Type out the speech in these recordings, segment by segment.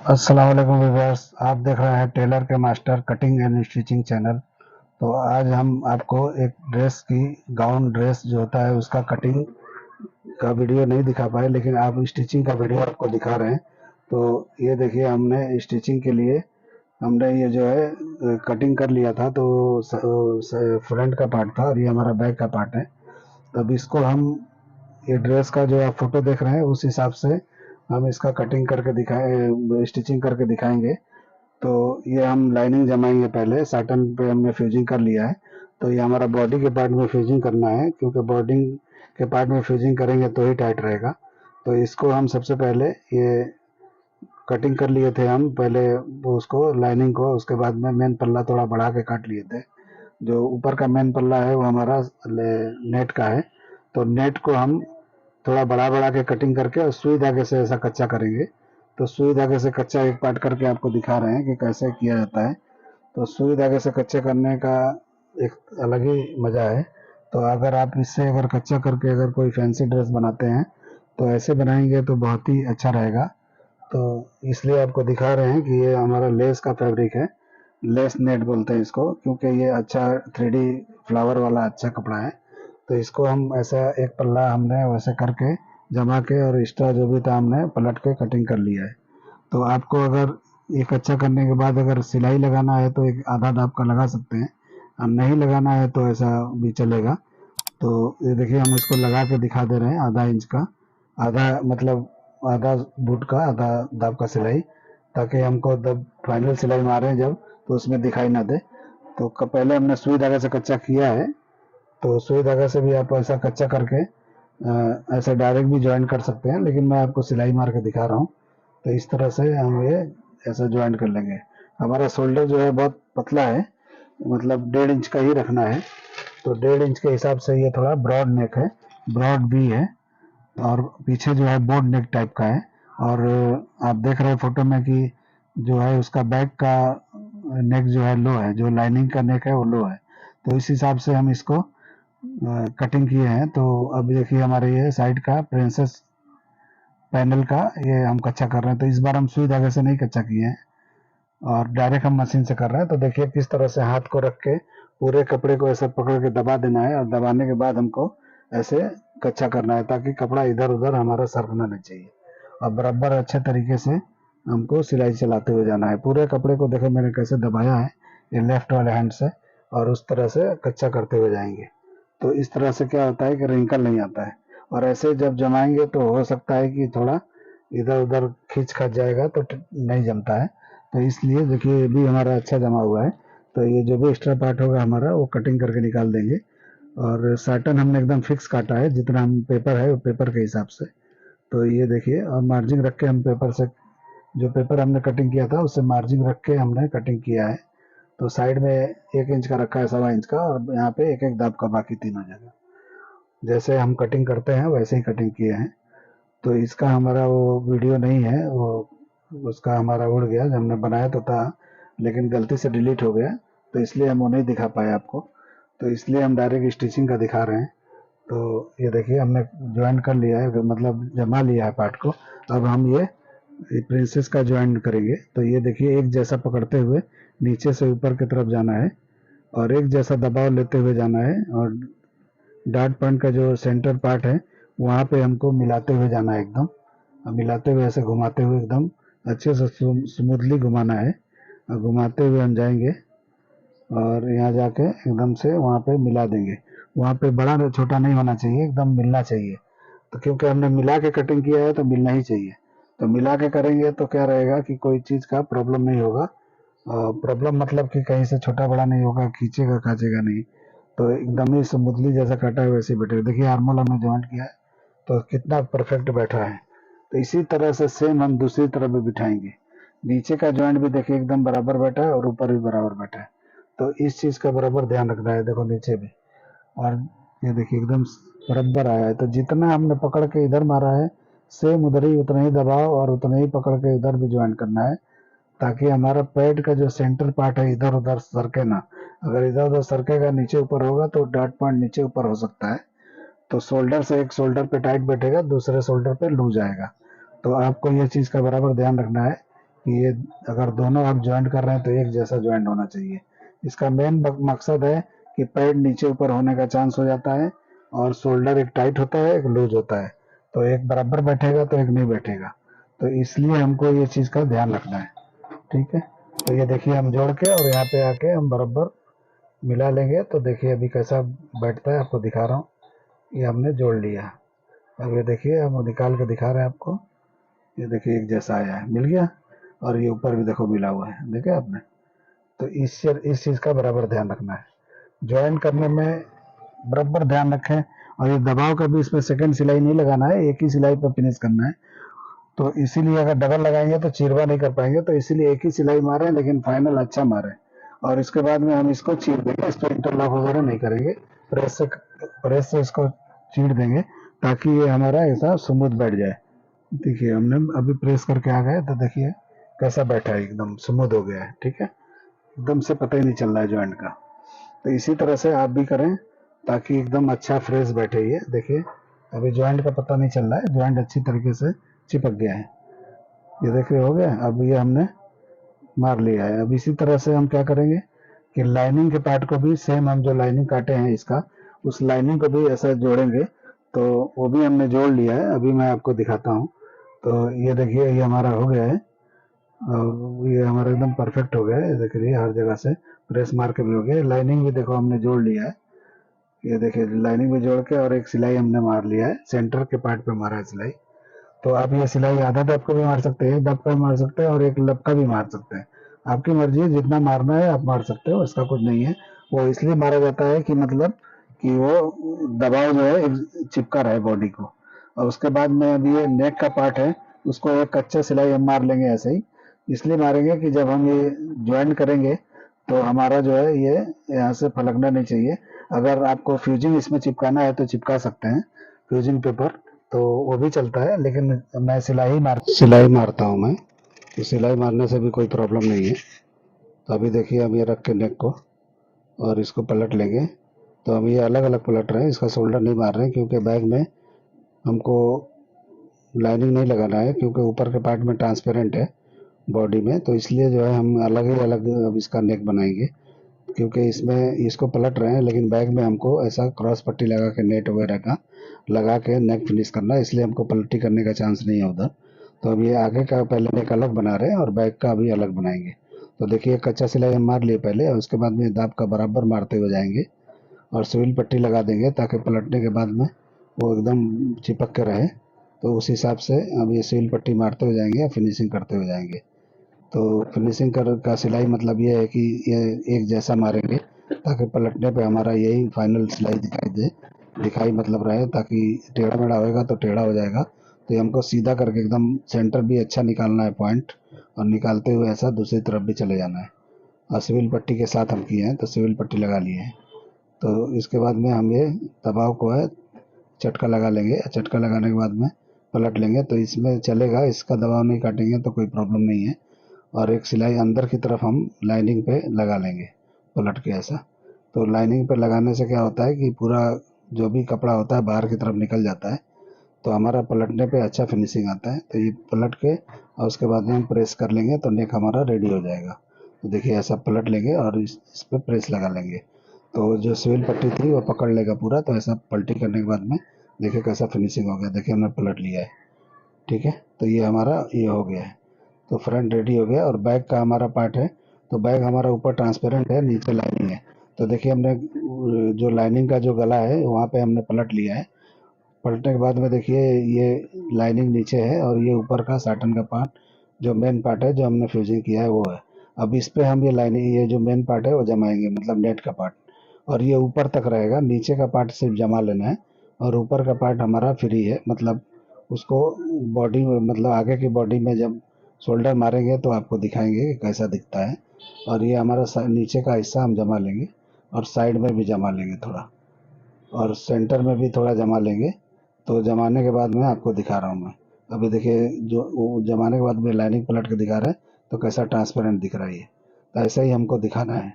अस्सलाम वालेकुम व्यूअर्स, आप देख रहे हैं टेलर के master cutting and stitching channel. तो आज हम आपको एक ड्रेस की गाउन ड्रेस जो होता है उसका कटिंग का वीडियो नहीं दिखा पाए, लेकिन आप स्टिचिंग का वीडियो आपको दिखा रहे हैं। तो ये देखिए, हमने स्टिचिंग के लिए हमने ये जो है कटिंग कर लिया था। तो फ्रंट का पार्ट था और ये हमारा बैक का पार्ट है। तब इसको हम ये ड्रेस का जो आप फोटो देख रहे हैं उस हिसाब से हम इसका कटिंग करके दिखाए स्टिचिंग करके दिखाएंगे। तो ये हम लाइनिंग जमाएंगे, पहले साटन पे हमने फ्यूजिंग कर लिया है। तो ये हमारा बॉडी के पार्ट में फ्यूजिंग करना है, क्योंकि बॉडी के पार्ट में फ्यूजिंग करेंगे तो ही टाइट रहेगा। तो इसको हम सबसे पहले ये कटिंग कर लिए थे हम पहले, वो उसको लाइनिंग को, उसके बाद में मेन पल्ला थोड़ा बढ़ा के काट लिए थे। जो ऊपर का मेन पल्ला है वो हमारा नेट का है। तो नेट को हम थोड़ा बढ़ा बढ़ा के कटिंग करके और सुई धागे से ऐसा कच्चा करेंगे। तो सुई धागे से कच्चा एक पार्ट करके आपको दिखा रहे हैं कि कैसे किया जाता है। तो सुई धागे से कच्चे करने का एक अलग ही मजा है। तो अगर आप इससे अगर कच्चा करके अगर कोई फैंसी ड्रेस बनाते हैं तो ऐसे बनाएंगे तो बहुत ही अच्छा रहेगा। तो इसलिए आपको दिखा रहे हैं कि ये हमारा लेस का फैब्रिक है। लेस नेट बोलते हैं इसको, क्योंकि ये अच्छा 3D फ्लावर वाला अच्छा कपड़ा है। तो इसको हम ऐसा एक पल्ला हमने वैसे करके जमा के और एक्स्ट्रा जो भी था हमने पलट के कटिंग कर लिया है। तो आपको अगर ये कच्चा करने के बाद अगर सिलाई लगाना है तो एक आधा दाब का लगा सकते हैं, और नहीं लगाना है तो ऐसा भी चलेगा। तो ये देखिए, हम इसको लगा के दिखा दे रहे हैं आधा इंच का, आधा मतलब आधा बूट का आधा दाब का सिलाई, ताकि हमको जब फाइनल सिलाई मारें जब, तो उसमें दिखाई ना दे। तो पहले हमने सुई धागे से कच्चा किया है। तो सुई धागा से भी आप ऐसा कच्चा करके ऐसे डायरेक्ट भी ज्वाइन कर सकते हैं, लेकिन मैं आपको सिलाई मार के दिखा रहा हूँ। तो इस तरह से हम ये ऐसा ज्वाइन कर लेंगे। हमारा शोल्डर जो है बहुत पतला है, मतलब 1.5 इंच का ही रखना है। तो 1.5 इंच के हिसाब से ये थोड़ा ब्रॉड नेक है, ब्रॉड भी है, और पीछे जो है बोर्ड नेक टाइप का है। और आप देख रहे हैं फोटो में कि जो है उसका बैक का नेक जो है लो है, जो लाइनिंग का नेक है वो लो है। तो इस हिसाब से हम इसको कटिंग किए हैं। तो अब देखिए, हमारे ये साइड का प्रिंसेस पैनल का ये हम कच्चा कर रहे हैं। तो इस बार हम सुई धागे से नहीं कच्चा किए हैं और डायरेक्ट हम मशीन से कर रहे हैं। तो देखिए किस तरह से हाथ को रख के पूरे कपड़े को ऐसे पकड़ के दबा देना है, और दबाने के बाद हमको ऐसे कच्चा करना है, ताकि कपड़ा इधर उधर हमारा सरकना नहीं चाहिए। और बराबर अच्छे तरीके से हमको सिलाई चलाते हुए जाना है। पूरे कपड़े को देखो मैंने कैसे दबाया है, ये लेफ्ट वाले हैंड से, और उस तरह से कच्चा करते हुए जाएंगे। तो इस तरह से क्या होता है कि रिंकल नहीं आता है। और ऐसे जब जमाएंगे तो हो सकता है कि थोड़ा इधर उधर खींच खच जाएगा तो नहीं जमता है। तो इसलिए देखिए, ये भी हमारा अच्छा जमा हुआ है। तो ये जो भी एक्स्ट्रा पार्ट होगा हमारा वो कटिंग करके निकाल देंगे। और साटन हमने एकदम फिक्स काटा है, जितना हम पेपर है वो पेपर के हिसाब से। तो ये देखिए, और मार्जिन रख के हम पेपर से, जो पेपर हमने कटिंग किया था उससे मार्जिन रख के हमने कटिंग किया है। तो साइड में 1 इंच का रखा है, 1.25 इंच का, और यहाँ पे एक एक दाब का, बाकी तीनों जगह जैसे हम कटिंग करते हैं वैसे ही कटिंग किए हैं। तो इसका हमारा वो वीडियो नहीं है, वो उसका हमारा उड़ गया, जब हमने बनाया तो था लेकिन गलती से डिलीट हो गया। तो इसलिए हम वो नहीं दिखा पाए आपको। तो इसलिए हम डायरेक्ट स्टिचिंग का दिखा रहे हैं। तो ये देखिए, हमने ज्वाइन कर लिया है, मतलब जमा लिया है पार्ट को। अब हम ये प्रिंसेस का ज्वाइन करेंगे। तो ये देखिए, एक जैसा पकड़ते हुए नीचे से ऊपर की तरफ जाना है, और एक जैसा दबाव लेते हुए जाना है, और डॉट पॉइंट का जो सेंटर पार्ट है वहाँ पे हमको मिलाते हुए जाना है एकदम। मिलाते हुए ऐसे घुमाते हुए एकदम अच्छे से स्मूथली घुमाना है, और घुमाते हुए हम जाएंगे और यहाँ जाके एकदम से वहाँ पे मिला देंगे। वहाँ पे बड़ा छोटा नहीं होना चाहिए, एकदम मिलना चाहिए। तो क्योंकि हमने मिला के कटिंग किया है तो मिलना ही चाहिए। तो मिला के करेंगे तो क्या रहेगा कि कोई चीज़ का प्रॉब्लम नहीं होगा। प्रॉब्लम मतलब कि कहीं से छोटा बड़ा नहीं होगा, खींचेगा खाचेगा नहीं। तो एकदम ही स्मूथली जैसा काटा है वैसे ही बैठेगा। देखिए, आर्मोल हमने ज्वाइंट किया है तो कितना परफेक्ट बैठा है। तो इसी तरह से सेम हम दूसरी तरफ भी बिठाएंगे। नीचे का ज्वाइंट भी देखिए एकदम बराबर बैठा है, और ऊपर भी बराबर बैठा है। तो इस चीज़ का बराबर ध्यान रखना है। देखो नीचे भी, और ये देखिए एकदम बराबर आया है। तो जितना हमने पकड़ के इधर मारा है, सेम उधर ही उतना ही दबाव और उतना ही पकड़ के इधर भी ज्वाइन करना है, ताकि हमारा पैड का जो सेंटर पार्ट है इधर उधर सरके ना। अगर इधर उधर सरकेगा, नीचे ऊपर होगा, तो डॉट पॉइंट नीचे ऊपर हो सकता है। तो शोल्डर से एक शोल्डर पे टाइट बैठेगा, दूसरे शोल्डर पे लूज आएगा। तो आपको ये चीज़ का बराबर ध्यान रखना है कि ये अगर दोनों आप ज्वाइंट कर रहे हैं तो एक जैसा ज्वाइंट होना चाहिए। इसका मेन मकसद है कि पैड नीचे ऊपर होने का चांस हो जाता है और शोल्डर एक टाइट होता है एक लूज होता है, तो एक बराबर बैठेगा तो एक नहीं बैठेगा, तो इसलिए हमको ये चीज़ का ध्यान रखना है। ठीक है, तो ये देखिए हम जोड़ के और यहाँ पे आके हम बराबर मिला लेंगे, तो देखिए अभी कैसा बैठता है आपको दिखा रहा हूँ। ये हमने जोड़ लिया, अब ये देखिए हम निकाल के दिखा रहे हैं आपको। ये देखिए एक जैसा आया है, मिल गया, और ये ऊपर भी देखो मिला हुआ है, देखे आपने। तो इस चीज़ का बराबर ध्यान रखना है, ज्वाइन करने में बराबर ध्यान रखें। और ये दबाव का भी इसमें सेकंड सिलाई नहीं लगाना है, एक ही सिलाई पर फिनिश करना है। तो इसीलिए अगर डबल लगाएंगे तो चिरवा नहीं कर पाएंगे, तो इसीलिए एक ही सिलाई मारें लेकिन फाइनल अच्छा मारें। और इसके बाद में हम इसको चीर देंगे, इस पर इंटरलॉक वगैरह नहीं करेंगे, प्रेस से इसको चीर देंगे ताकि ये हमारा ऐसा स्मूथ बैठ जाए। देखिए हमने अभी प्रेस करके आ गए, तो देखिए कैसा बैठा है, एकदम स्मूथ हो गया है। ठीक है, एकदम से पता ही नहीं चल रहा है ज्वाइंट का। तो इसी तरह से आप भी करें ताकि एकदम अच्छा फ्रेश बैठे। ये देखिए अभी ज्वाइंट का पता नहीं चल रहा है, ज्वाइंट अच्छी तरीके से चिपक गया है। ये देखिए हो गया, अब ये हमने मार लिया है। अब इसी तरह से हम क्या करेंगे कि लाइनिंग के पार्ट को भी सेम, हम जो लाइनिंग काटे हैं इसका, उस लाइनिंग को भी ऐसा जोड़ेंगे। तो वो भी हमने जोड़ लिया है, अभी मैं आपको दिखाता हूँ। तो ये देखिए ये हमारा हो गया है, और ये हमारा एकदम परफेक्ट हो गया है। देखिए हर जगह से प्रेस मार के भी हो गया, लाइनिंग भी देखो हमने जोड़ लिया है। ये देखिए लाइनिंग भी जोड़ के और एक सिलाई हमने मार लिया है, सेंटर के पार्ट पे मारा है सिलाई। तो आप ये सिलाई आधा दब का भी मार सकते हैं, एक दब का भी मार सकते हैं और एक लब का भी मार सकते हैं, आपकी मर्जी है, जितना मारना है आप मार सकते हो, इसका कुछ नहीं है। वो इसलिए मारा जाता है कि मतलब कि वो दबाव जो है चिपका रहे बॉडी को। और उसके बाद में अभी ये नेक का पार्ट है, उसको एक कच्चा सिलाई हम मार लेंगे ऐसे ही, इसलिए मारेंगे कि जब हम ये ज्वाइन करेंगे तो हमारा जो है ये यहाँ से फलकना नहीं चाहिए। अगर आपको फ्यूजिंग इसमें चिपकाना है तो चिपका सकते हैं, फ्यूजिंग पेपर, तो वो भी चलता है, लेकिन मैं सिलाई मारता हूँ मैं, तो सिलाई मारने से भी कोई प्रॉब्लम नहीं है। तो अभी देखिए हम ये रख के नेक को और इसको पलट लेंगे। तो हम ये अलग अलग पलट रहे हैं, इसका शोल्डर नहीं मार रहे हैं क्योंकि बैग में हमको लाइनिंग नहीं लगाना है, क्योंकि ऊपर के पार्ट में ट्रांसपेरेंट है बॉडी में, तो इसलिए जो है हम अलग ही अलग अब इसका नेक बनाएंगे। क्योंकि इसमें इसको पलट रहे हैं लेकिन बैग में हमको ऐसा क्रॉस पट्टी लगा के नेट वगैरह का लगा के नेक फिनिश करना है, इसलिए हमको पलटी करने का चांस नहीं है उधर। तो अब ये आगे का पहले नेक अलग बना रहे हैं और बैग का अभी अलग बनाएंगे। तो देखिए कच्चा सिलाई हम मार लिए पहले, और उसके बाद में दाब का बराबर मारते हुए जाएंगे और सिविल पट्टी लगा देंगे ताकि पलटने के बाद में वो एकदम चिपक के रहे। तो उस हिसाब से अब ये सिविल पट्टी मारते हुए जाएंगे और फिनिशिंग करते हुए जाएंगे। तो फिनिशिंग कर का सिलाई मतलब ये है कि ये एक जैसा मारेंगे ताकि पलटने पे हमारा यही फाइनल सिलाई दिखाई दे, दिखाई मतलब रहे, ताकि टेढ़ा मेढ़ा होएगा तो टेढ़ा हो जाएगा। तो ये हमको सीधा करके एकदम सेंटर भी अच्छा निकालना है पॉइंट, और निकालते हुए ऐसा दूसरी तरफ भी चले जाना है। और सिविल पट्टी के साथ हम किए हैं तो सिविल पट्टी लगा लिए हैं। तो इसके बाद में हम ये दबाव को है झटका लगा लेंगे, झटका लगाने के बाद में पलट लेंगे तो इसमें चलेगा, इसका दबाव नहीं काटेंगे तो कोई प्रॉब्लम नहीं है। और एक सिलाई अंदर की तरफ हम लाइनिंग पे लगा लेंगे पलट के ऐसा। तो लाइनिंग पे लगाने से क्या होता है कि पूरा जो भी कपड़ा होता है बाहर की तरफ निकल जाता है, तो हमारा पलटने पे अच्छा फिनिशिंग आता है। तो ये पलट के और उसके बाद में हम प्रेस कर लेंगे तो नेक हमारा रेडी हो जाएगा। तो देखिए ऐसा पलट लेंगे और इस पर प्रेस लगा लेंगे, तो जो सिविल पट्टी थी वो पकड़ लेगा पूरा। तो ऐसा पलटी करने के बाद में देखिए कैसा फिनिशिंग हो गया, देखिए हमने पलट लिया है। ठीक है, तो ये हमारा ये हो गया है। तो फ्रंट रेडी हो गया, और बैक का हमारा पार्ट है। तो बैक हमारा ऊपर ट्रांसपेरेंट है, नीचे लाइनिंग है। तो देखिए हमने जो लाइनिंग का जो गला है वहाँ पे हमने पलट लिया है। पलटने के बाद में देखिए ये लाइनिंग नीचे है और ये ऊपर का साटन का पार्ट जो मेन पार्ट है जो हमने फ्यूजिंग किया है वो है। अब इस पे हम ये लाइनिंग, ये जो मेन पार्ट है वो जमाएंगे, मतलब नेट का पार्ट। और ये ऊपर तक रहेगा, नीचे का पार्ट सिर्फ जमा लेना है, और ऊपर का पार्ट हमारा फ्री है। मतलब उसको बॉडी में, मतलब आगे की बॉडी में जब शोल्डर मारेंगे तो आपको दिखाएंगे कि कैसा दिखता है। और ये हमारा नीचे का हिस्सा हम जमा लेंगे, और साइड में भी जमा लेंगे थोड़ा, और सेंटर में भी थोड़ा जमा लेंगे। तो जमाने के बाद में आपको दिखा रहा हूँ मैं। अभी देखिए जो वो जमाने के बाद में लाइनिंग पलट के दिखा रहे हैं तो कैसा ट्रांसपेरेंट दिख रहा है ये। तो ऐसा ही हमको दिखाना है।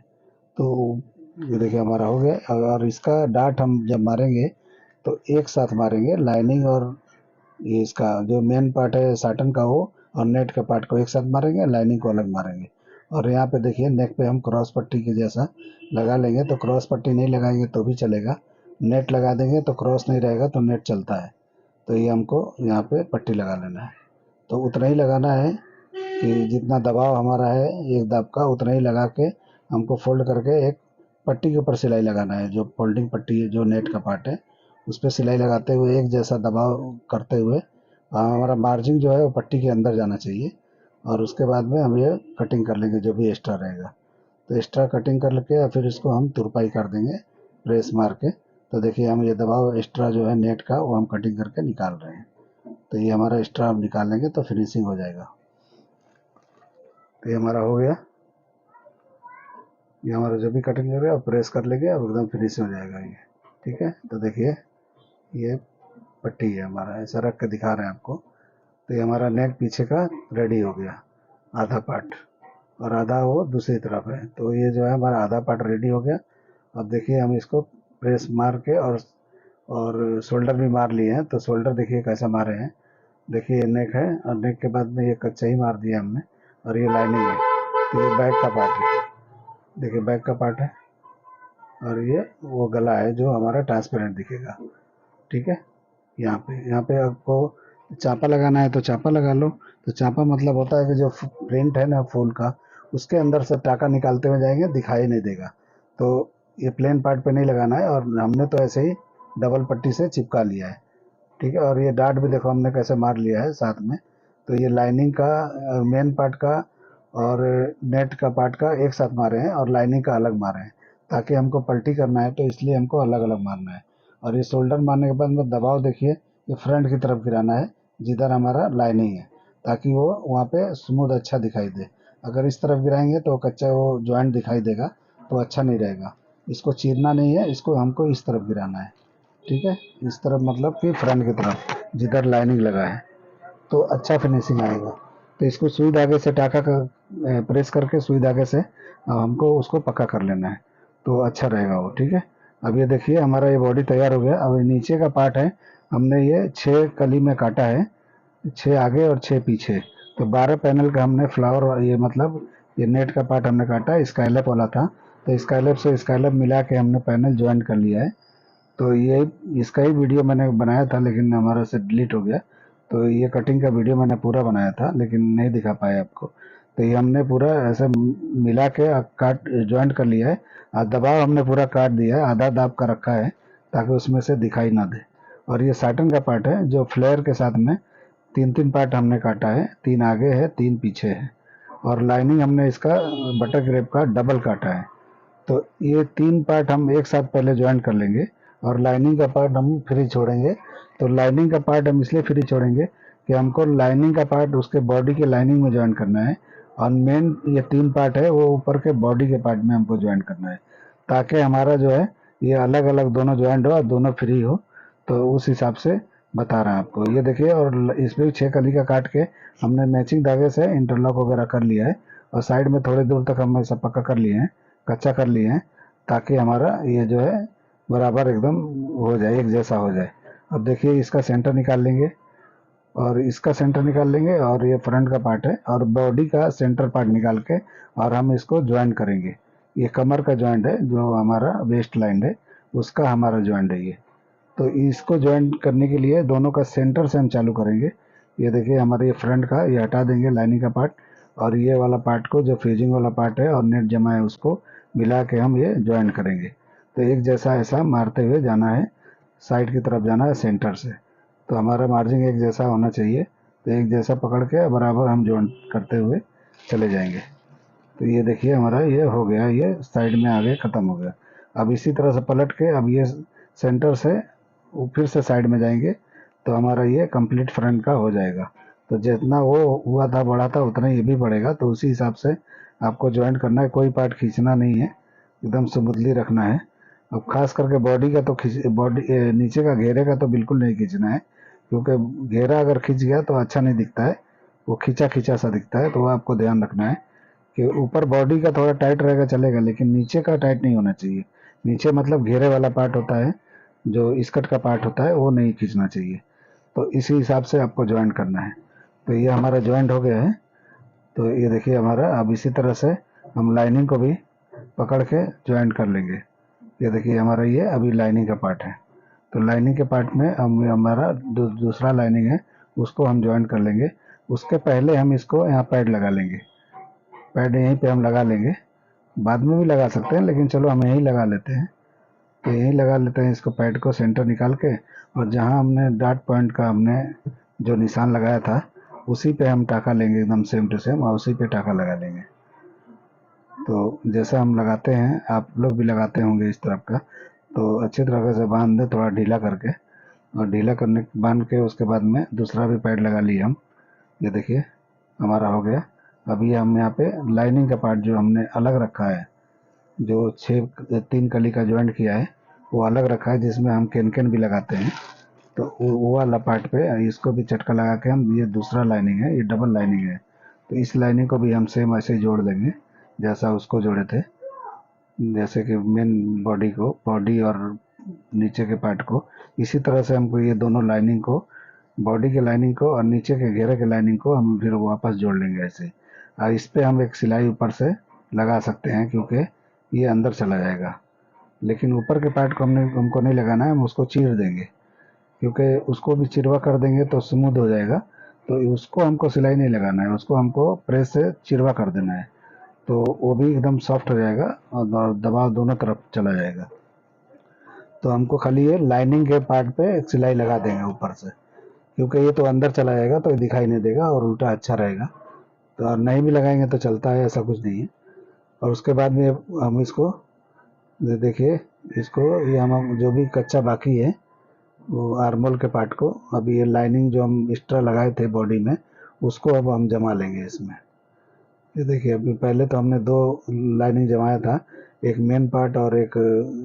तो ये देखिए हमारा हो गया। और इसका डार्ट हम जब मारेंगे तो एक साथ मारेंगे, लाइनिंग और ये इसका जो मेन पार्ट है साटन का हो, और नेट के पार्ट को एक साथ मारेंगे, लाइनिंग को अलग मारेंगे। और यहाँ पे देखिए नेक पे हम क्रॉस पट्टी के जैसा लगा लेंगे, तो क्रॉस पट्टी नहीं लगाएंगे तो भी चलेगा, नेट लगा देंगे तो क्रॉस नहीं रहेगा तो नेट चलता है। तो ये हमको यहाँ पे पट्टी लगा लेना है। तो उतना ही लगाना है कि जितना दबाव हमारा है एक दाब का, उतना ही लगा के हमको फोल्ड करके एक पट्टी के ऊपर सिलाई लगाना है। जो फोल्डिंग पट्टी है, जो नेट का पार्ट है, उस पर सिलाई लगाते हुए एक जैसा दबाव करते हुए हमारा मार्जिन जो है वो पट्टी के अंदर जाना चाहिए। और उसके बाद में हम ये कटिंग कर लेंगे जो भी एक्स्ट्रा रहेगा। तो एक्स्ट्रा कटिंग कर लेके फिर इसको हम तुरपाई कर देंगे प्रेस मार के। तो देखिए हम ये दबाव एक्स्ट्रा जो है नेट का वो हम कटिंग करके निकाल रहे हैं। तो ये हमारा एक्स्ट्रा हम निकाल लेंगे तो फिनिशिंग हो जाएगा। तो ये हमारा हो गया, ये हमारा जो भी कटिंग हो गया प्रेस कर लेंगे और एकदम फिनिश हो जाएगा ये। ठीक है, तो देखिए ये पट्टी है हमारा, ऐसा रख के दिखा रहे हैं आपको। तो ये हमारा नेक पीछे का रेडी हो गया, आधा पार्ट, और आधा वो दूसरी तरफ है। तो ये जो है हमारा आधा पार्ट रेडी हो गया। अब देखिए हम इसको प्रेस मार के और शोल्डर भी मार लिए हैं। तो शोल्डर देखिए कैसा मारे हैं। देखिए ये नेक है और नेक के बाद में ये कच्चा ही मार दिया हमने, और ये लाइनिंग है। तो ये बैक का पार्ट है, देखिए बैक का पार्ट है, और ये वो गला है जो हमारा ट्रांसपेरेंट दिखेगा। ठीक है, यहाँ पे आपको चापा लगाना है तो चापा लगा लो। तो चापा मतलब होता है कि जो प्रिंट है ना फूल का, उसके अंदर से टाका निकालते हुए जाएंगे, दिखाई नहीं देगा। तो ये प्लेन पार्ट पे नहीं लगाना है, और हमने तो ऐसे ही डबल पट्टी से चिपका लिया है। ठीक है, और ये डाट भी देखो हमने कैसे मार लिया है साथ में। तो ये लाइनिंग का मेन पार्ट का और नेट का पार्ट का एक साथ मारे हैं, और लाइनिंग का अलग मारे हैं, ताकि हमको पल्टी करना है तो इसलिए हमको अलग अलग मारना है। और ये शोल्डर मारने के बाद में दबाव देखिए ये फ्रंट की तरफ गिराना है जिधर हमारा लाइनिंग है, ताकि वो वहाँ पे स्मूथ अच्छा दिखाई दे। अगर इस तरफ गिराएंगे तो कच्चा वो जॉइंट दिखाई देगा, तो अच्छा नहीं रहेगा। इसको चीरना नहीं है, इसको हमको इस तरफ गिराना है। ठीक है, इस तरफ मतलब कि फ्रंट की तरफ जिधर लाइनिंग लगा है, तो अच्छा फिनिशिंग आएगा। तो इसको सुई धागे से टाका कर प्रेस करके सुई धागे से हमको उसको पक्का कर लेना है, तो अच्छा रहेगा वो। ठीक है, अब ये देखिए हमारा ये बॉडी तैयार हो गया। अब ये नीचे का पार्ट है, हमने ये 6 कली में काटा है, 6 आगे और 6 पीछे। तो 12 पैनल का हमने फ्लावर, ये मतलब ये नेट का पार्ट हमने काटा, स्काईलैप वाला था। तो स्काईलैप से स्काईलैप मिला के हमने पैनल ज्वाइन कर लिया है। तो ये इसका ही वीडियो मैंने बनाया था, लेकिन हमारा से डिलीट हो गया। तो ये कटिंग का वीडियो मैंने पूरा बनाया था, लेकिन नहीं दिखा पाया आपको। तो ये हमने पूरा ऐसे मिला के काट ज्वाइंट कर लिया है। दबाव हमने पूरा काट दिया है, आधा दाब का रखा है ताकि उसमें से दिखाई ना दे। और ये साटन का पार्ट है जो फ्लेयर के साथ में 3-3 पार्ट हमने काटा है, 3 आगे है 3 पीछे है। और लाइनिंग हमने इसका बटर क्रेप का डबल काटा है। तो ये 3 पार्ट हम एक साथ पहले ज्वाइन कर लेंगे, और लाइनिंग का पार्ट हम फ्री छोड़ेंगे। तो लाइनिंग का पार्ट हम इसलिए फ्री छोड़ेंगे कि हमको लाइनिंग का पार्ट उसके बॉडी के लाइनिंग में ज्वाइन करना है, और मेन ये 3 पार्ट है वो ऊपर के बॉडी के पार्ट में हमको ज्वाइन करना है, ताकि हमारा जो है ये अलग अलग दोनों ज्वाइंट हो और दोनों फ्री हो। तो उस हिसाब से बता रहा है आपको। ये देखिए, और इसमें 6 कली का काट के हमने मैचिंग धागे से इंटरलॉक वगैरह कर लिया है, और साइड में थोड़ी दूर तक हम ऐसा पक्का कर लिए हैं, कच्चा कर लिए हैं, ताकि हमारा ये जो है बराबर एकदम हो जाए, एक जैसा हो जाए। अब देखिए इसका सेंटर निकाल लेंगे, और इसका सेंटर निकाल लेंगे, और ये फ्रंट का पार्ट है, और बॉडी का सेंटर पार्ट निकाल के और हम इसको ज्वाइन करेंगे। ये कमर का ज्वाइंट है, जो हमारा वेस्ट लाइन है उसका हमारा ज्वाइंट है ये। तो इसको ज्वाइन करने के लिए दोनों का सेंटर से हम चालू करेंगे। ये देखिए हमारे ये फ्रंट का ये हटा देंगे लाइनिंग का पार्ट, और ये वाला पार्ट को जो फ्यूजिंग वाला पार्ट है और नेट जमा है उसको मिला के हम ये ज्वाइन करेंगे। तो एक जैसा ऐसा मारते हुए जाना है, साइड की तरफ जाना है सेंटर से। तो हमारा मार्जिन एक जैसा होना चाहिए। तो एक जैसा पकड़ के बराबर हम ज्वाइन करते हुए चले जाएंगे। तो ये देखिए हमारा ये हो गया, ये साइड में आगे ख़त्म हो गया। अब इसी तरह से पलट के अब ये सेंटर से फिर से साइड में जाएंगे, तो हमारा ये कंप्लीट फ्रंट का हो जाएगा। तो जितना वो हुआ था बड़ा था उतना ये भी बढ़ेगा। तो उसी हिसाब से आपको ज्वाइंट करना है, कोई पार्ट खींचना नहीं है, एकदम स्मूथली रखना है। अब खास करके बॉडी का तो बॉडी नीचे का घेरे का तो बिल्कुल नहीं खींचना है, क्योंकि घेरा अगर खींच गया तो अच्छा नहीं दिखता है, वो खींचा खींचा सा दिखता है। तो वो आपको ध्यान रखना है कि ऊपर बॉडी का थोड़ा टाइट रहेगा चलेगा, लेकिन नीचे का टाइट नहीं होना चाहिए। नीचे मतलब घेरे वाला पार्ट होता है, जो स्कर्ट का पार्ट होता है, वो नहीं खींचना चाहिए। तो इसी हिसाब से आपको ज्वाइन करना है। तो ये हमारा ज्वाइंट हो गया है। तो ये देखिए हमारा, अब इसी तरह से हम लाइनिंग को भी पकड़ के ज्वाइंट कर लेंगे। ये देखिए हमारा ये अभी लाइनिंग का पार्ट है। तो लाइनिंग के पार्ट में हम हमारा दूसरा लाइनिंग है, उसको हम ज्वाइंट कर लेंगे। उसके पहले हम इसको यहाँ पैड लगा लेंगे। पैड यहीं पे हम लगा लेंगे, बाद में भी लगा सकते हैं लेकिन चलो हम यहीं लगा लेते हैं। तो यहीं लगा लेते हैं इसको, पैड को सेंटर निकाल के, और जहाँ हमने डॉट पॉइंट का हमने जो निशान लगाया था उसी पे हम टाका लेंगे, एकदम सेम टू सेम, और उसी पे टाका लगा लेंगे। तो जैसा हम लगाते हैं आप लोग भी लगाते होंगे इस तरफ का। तो अच्छी तरह से बांध दे, थोड़ा ढीला करके, और ढीला करने बांध के उसके बाद में दूसरा भी पैड लगा लिए हम। ये देखिए हमारा हो गया। अभी हम यहाँ पे लाइनिंग का पार्ट जो हमने अलग रखा है, जो 3 कली का ज्वाइंट किया है वो अलग रखा है, जिसमें हम कैन भी लगाते हैं। तो वो वाला पार्ट पे इसको भी चटका लगा के हम, ये दूसरा लाइनिंग है, ये डबल लाइनिंग है, तो इस लाइनिंग को भी हम सेम ऐसे ही जोड़ देंगे जैसा उसको जोड़े थे। जैसे कि मेन बॉडी को, बॉडी और नीचे के पार्ट को, इसी तरह से हमको ये दोनों लाइनिंग को, बॉडी के लाइनिंग को और नीचे के घेरे के लाइनिंग को हम फिर वापस जोड़ लेंगे ऐसे। और इस पे हम एक सिलाई ऊपर से लगा सकते हैं क्योंकि ये अंदर चला जाएगा। लेकिन ऊपर के पार्ट को हमको नहीं लगाना है, हम उसको चीर देंगे, क्योंकि उसको भी चिरवा कर देंगे तो स्मूथ हो जाएगा। तो उसको हमको सिलाई नहीं लगाना है, उसको हमको प्रेस से चिरवा कर देना है, तो वो भी एकदम सॉफ्ट हो जाएगा और दबाव दोनों तरफ चला जाएगा। तो हमको खाली ये लाइनिंग के पार्ट पे एक सिलाई लगा देंगे ऊपर से, क्योंकि ये तो अंदर चला जाएगा तो ये दिखाई नहीं देगा और उल्टा अच्छा रहेगा। तो नहीं भी लगाएंगे तो चलता है, ऐसा कुछ नहीं है। और उसके बाद में हम इसको देखिए, इसको ये हम जो भी कच्चा बाकी है वो आर्मोल के पार्ट को, अभी ये लाइनिंग जो हम एक्स्ट्रा लगाए थे बॉडी में उसको अब हम जमा लेंगे इसमें। ये देखिए अभी पहले तो हमने 2 लाइनिंग जमाया था, एक मेन पार्ट और एक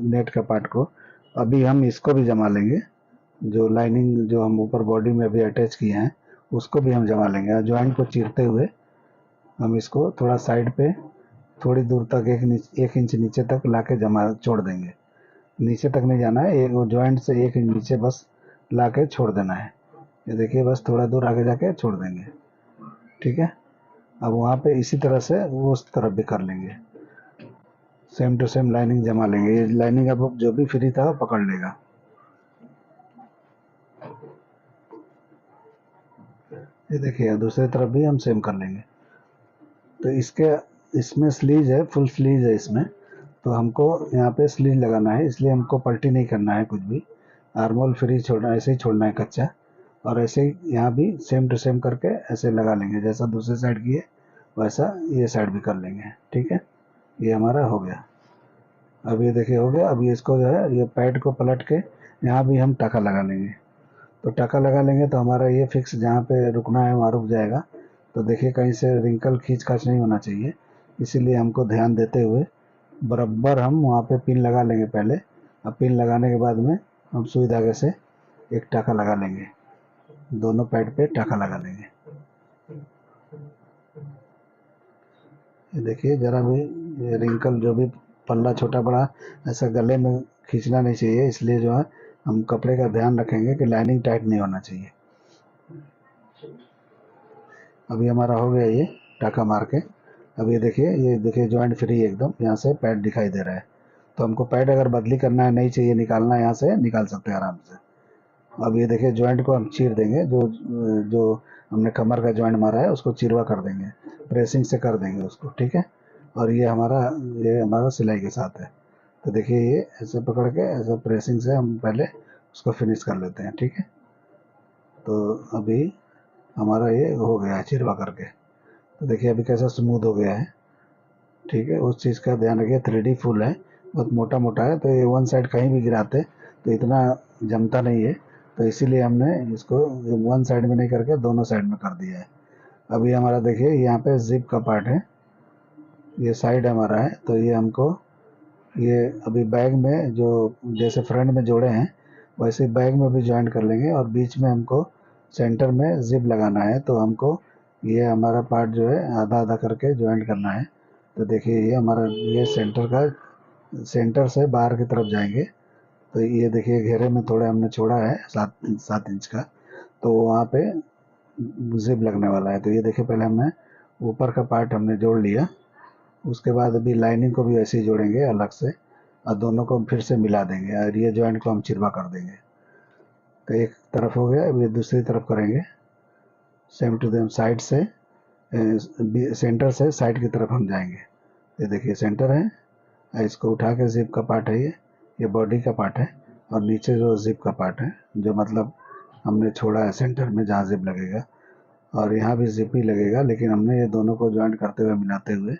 नेट का पार्ट को। अभी हम इसको भी जमा लेंगे, जो लाइनिंग जो हम ऊपर बॉडी में अभी अटैच किए हैं उसको भी हम जमा लेंगे। ज्वाइंट को चीरते हुए हम इसको थोड़ा साइड पे, थोड़ी दूर तक, 1 इंच नीचे तक लाके जमा छोड़ देंगे। नीचे तक नहीं जाना है, एक ज्वाइंट से 1 इंच नीचे बस लाके छोड़ देना है। ये देखिए बस थोड़ा दूर आगे जाके छोड़ देंगे, ठीक है। अब वहाँ पे इसी तरह से वो उस तरफ भी कर लेंगे, सेम टू सेम लाइनिंग जमा लेंगे। ये लाइनिंग अब जो भी फ्री था वो पकड़ लेगा। ये देखिए दूसरी तरफ भी हम सेम कर लेंगे। तो इसमें स्लीव है, फुल स्लीव है इसमें, तो हमको यहाँ पे स्लीव लगाना है, इसलिए हमको पल्टी नहीं करना है कुछ भी। आर्मोल फ्री छोड़ना, ऐसे ही छोड़ना है कच्चा, और ऐसे ही यहाँ भी सेम टू सेम करके ऐसे लगा लेंगे, जैसा दूसरे साइड किए वैसा ये साइड भी कर लेंगे, ठीक है। ये हमारा हो गया। अब ये देखिए हो गया। अब ये इसको जो है, ये पैड को पलट के यहाँ भी हम टाका लगा लेंगे। तो टाका लगा लेंगे तो हमारा ये फिक्स जहाँ पे रुकना है वहाँ रुक जाएगा। तो देखिए कहीं से रिंकल खींच खाच नहीं होना चाहिए, इसीलिए हमको ध्यान देते हुए बराबर हम वहाँ पे पिन लगा लेंगे पहले। अब पिन लगाने के बाद में हम सुई धागे से एक टाका लगा लेंगे, दोनों पैड पे टाका लगा लेंगे। ये देखिए ज़रा भी ये रिंकल जो भी पल्ला छोटा बड़ा ऐसा गले में खींचना नहीं चाहिए, इसलिए जो है हम कपड़े का ध्यान रखेंगे कि लाइनिंग टाइट नहीं होना चाहिए। अभी हमारा हो गया ये टाका मार के। अब ये देखिए जॉइंट फ्री एकदम, यहाँ से पैड दिखाई दे रहा है। तो हमको पैड अगर बदली करना है, नहीं चाहिए निकालना है, यहाँ से निकाल सकते हैं आराम से। अब ये देखिए जॉइंट को हम चीर देंगे, जो जो हमने कमर का जॉइंट मारा है उसको चिरवा कर देंगे, प्रेसिंग से कर देंगे उसको, ठीक है। और ये हमारा सिलाई के साथ है। तो देखिए ये ऐसे पकड़ के ऐसे प्रेसिंग से हम पहले उसको फिनिश कर लेते हैं, ठीक है। तो अभी हमारा ये हो गया है चिरवा करके। तो देखिए अभी कैसा स्मूथ हो गया है, ठीक है। उस चीज़ का ध्यान रखिए, 3D फुल है, बहुत मोटा मोटा है, तो ये वन साइड कहीं भी गिराते तो इतना जमता नहीं है। तो इसीलिए हमने इसको वन साइड में नहीं करके दोनों साइड में कर दिया है। अभी हमारा देखिए यहाँ पे जिप का पार्ट है, ये साइड हमारा है। तो ये हमको ये अभी बैग में जो जैसे फ्रंट में जोड़े हैं वैसे बैग में भी ज्वाइन कर लेंगे, और बीच में हमको सेंटर में जिप लगाना है। तो हमको ये हमारा पार्ट जो है आधा आधा करके ज्वाइंट करना है। तो देखिए ये हमारा ये सेंटर से बाहर की तरफ जाएंगे। तो ये देखिए घेरे में थोड़ा हमने छोड़ा है 7 इंच का, तो वहाँ पे जिप लगने वाला है। तो ये देखिए पहले हमने ऊपर का पार्ट हमने जोड़ लिया, उसके बाद अभी लाइनिंग को भी ऐसे ही जोड़ेंगे अलग से और दोनों को फिर से मिला देंगे और ये जॉइंट को हम चिरवा कर देंगे। तो एक तरफ हो गया, अभी दूसरी तरफ करेंगे सेम टू सेम। साइड से सेंटर से साइड की तरफ हम जाएंगे। ये देखिए सेंटर है, इसको उठा के जिप का पार्ट है ये बॉडी का पार्ट है और नीचे जो जिप का पार्ट है जो मतलब हमने छोड़ा है सेंटर में जहाँ जिप लगेगा, और यहाँ भी जिप ही लगेगा, लेकिन हमने ये दोनों को ज्वाइंट करते हुए मिलाते हुए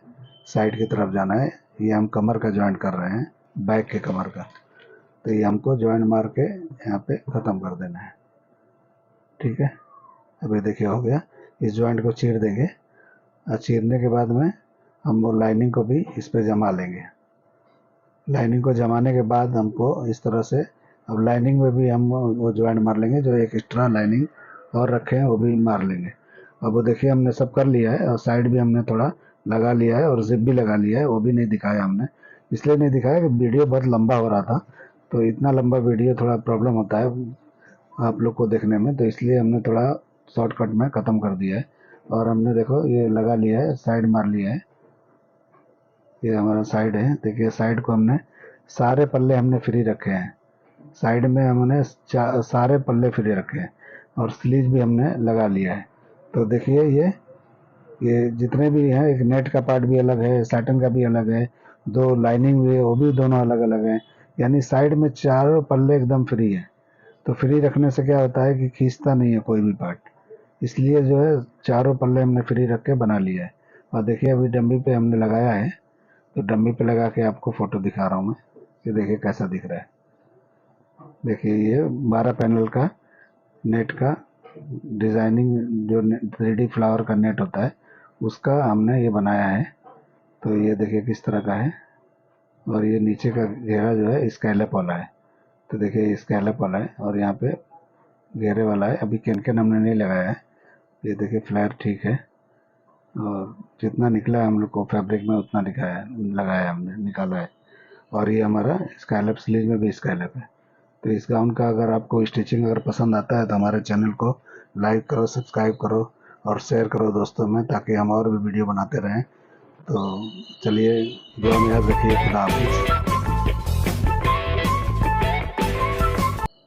साइड की तरफ जाना है। ये हम कमर का ज्वाइंट कर रहे हैं, बैक के कमर का। तो ये हमको ज्वाइंट मार के यहाँ पे ख़त्म कर देना है। ठीक है, अब ये देखिए हो गया। इस ज्वाइंट को चीर देंगे और चीरने के बाद में हम वो लाइनिंग को भी इस पर जमा लेंगे। लाइनिंग को जमाने के बाद हमको इस तरह से अब लाइनिंग में भी हम वो ज्वाइंट मार लेंगे, जो एक एक्स्ट्रा लाइनिंग और रखे हैं वो भी मार लेंगे। अब वो देखिए हमने सब कर लिया है और साइड भी हमने थोड़ा लगा लिया है और जिप भी लगा लिया है, वो भी नहीं दिखाया हमने। इसलिए नहीं दिखाया कि वीडियो बहुत लंबा हो रहा था, तो इतना लंबा वीडियो थोड़ा प्रॉब्लम होता है आप लोग को देखने में, तो इसलिए हमने थोड़ा शॉर्टकट में ख़त्म कर दिया है। और हमने देखो ये लगा लिया है, साइड मार लिया है, ये हमारा साइड है। देखिए साइड को हमने सारे पल्ले हमने फ्री रखे हैं, साइड में हमने सारे पल्ले फ्री रखे हैं और स्लीव भी हमने लगा लिया है। तो देखिए ये जितने भी हैं, एक नेट का पार्ट भी अलग है, सैटन का भी अलग है, दो लाइनिंग भी है वो भी दोनों अलग अलग हैं, यानी साइड में चारों पल्ले एकदम फ्री है। तो फ्री रखने से क्या होता है कि खींचता नहीं है कोई भी पार्ट, इसलिए जो है चारों पल्ले हमने फ्री रख के बना लिया है। और देखिए अभी डम्मी पे हमने लगाया है, तो डम्मी पे लगा के आपको फ़ोटो दिखा रहा हूँ मैं, ये देखिए कैसा दिख रहा है। देखिए ये 12 पैनल का नेट का डिज़ाइनिंग, जो 3D फ्लावर का नेट होता है उसका हमने ये बनाया है। तो ये देखिए किस तरह का है, और ये नीचे का घेरा जो है स्कैलप वाला है। तो देखिए स्कैलप वाला है और यहाँ पे घेरे वाला है। अभी कैन हमने नहीं लगाया है, ये देखिए फ्लैट ठीक है, और जितना निकला है हम लोग को फैब्रिक में उतना दिखाया लगाया हमने, निकाला है। और ये हमारा स्कैलप स्लीव में भी स्कैलप है। तो इस गाउन का अगर आपको स्टिचिंग अगर पसंद आता है तो हमारे चैनल को लाइक करो, सब्सक्राइब करो और शेयर करो दोस्तों में, ताकि हम और भी वीडियो बनाते रहें। तो चलिए दुआ में याद रखिए, खुदा हाफिज़।